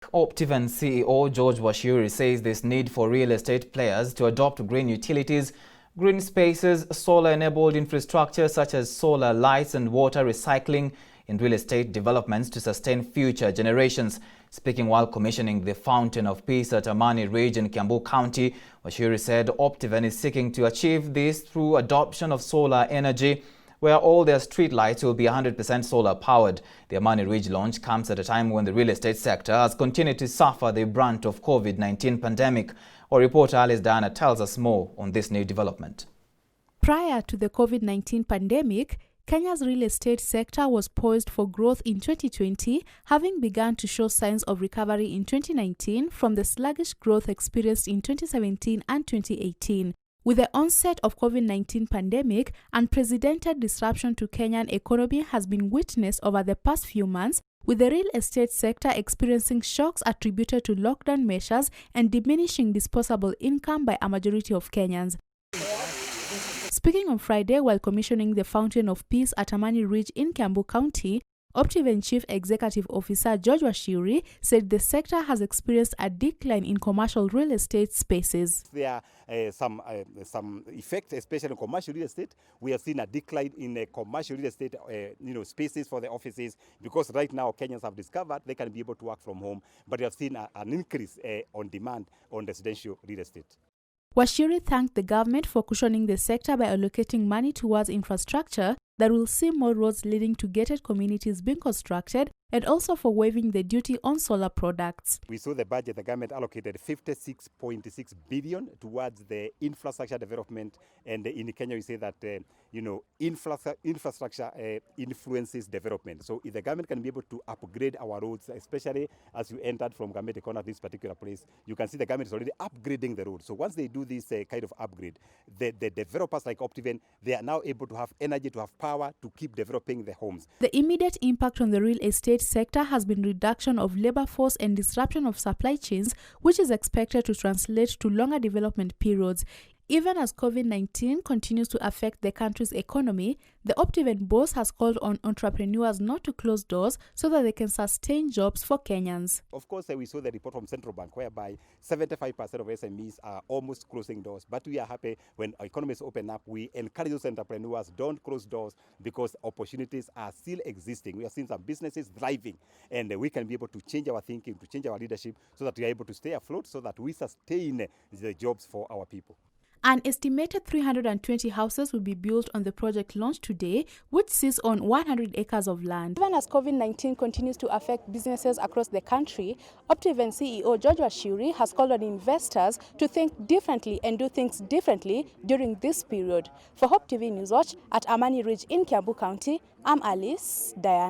Optiven CEO George Washiri says this need for real estate players to adopt green utilities, green spaces, solar-enabled infrastructure such as solar lights and water recycling in real estate developments to sustain future generations. Speaking while commissioning the Fountain of Peace at Amani Ridge in Kiambu County, Washiri said Optiven is seeking to achieve this through adoption of solar energy, where all their street lights will be 100% solar powered. The Amani Ridge launch comes at a time when the real estate sector has continued to suffer the brunt of COVID-19 pandemic. Our reporter Alice Diana tells us more on this new development. Prior to the COVID-19 pandemic, Kenya's real estate sector was poised for growth in 2020, having begun to show signs of recovery in 2019 from the sluggish growth experienced in 2017 and 2018. With the onset of COVID-19 pandemic, unprecedented disruption to Kenyan economy has been witnessed over the past few months, with the real estate sector experiencing shocks attributed to lockdown measures and diminishing disposable income by a majority of Kenyans. Speaking on Friday while commissioning the Fountain of Peace at Amani Ridge in Kiambu County, Optiven Chief Executive Officer George Washiri said the sector has experienced a decline in commercial real estate spaces. There are some effects, especially in commercial real estate. We have seen a decline in commercial real estate spaces for the offices, because right now Kenyans have discovered they can be able to work from home, but we have seen an increase on demand on residential real estate. Washiri thanked the government for cushioning the sector by allocating money towards infrastructure that will see more roads leading to gated communities being constructed, and also for waiving the duty on solar products. We saw the budget, the government allocated 56.6 billion towards the infrastructure development, and in Kenya we say that infrastructure influences development. So if the government can be able to upgrade our roads, especially as you entered from Gamete Corner, this particular place, you can see the government is already upgrading the road. So once they do this kind of upgrade, the developers like Optiven, they are now able to have energy, to have power to keep developing the homes. The immediate impact on the real estate sector has been reduction of labor force and disruption of supply chains, which is expected to translate to longer development periods. Even as COVID-19 continues to affect the country's economy, the Optiven boss has called on entrepreneurs not to close doors so that they can sustain jobs for Kenyans. Of course, we saw the report from Central Bank whereby 75% of SMEs are almost closing doors. But we are happy when our economies open up. We encourage those entrepreneurs, don't close doors, because opportunities are still existing. We have seen some businesses thriving, and we can be able to change our thinking, to change our leadership, so that we are able to stay afloat, so that we sustain the jobs for our people. An estimated 320 houses will be built on the project launched today, which sits on 100 acres of land. Even as COVID-19 continues to affect businesses across the country, Optiven CEO George Washiri has called on investors to think differently and do things differently during this period. For Hope TV News Watch at Amani Ridge in Kiambu County, I'm Alice Diana.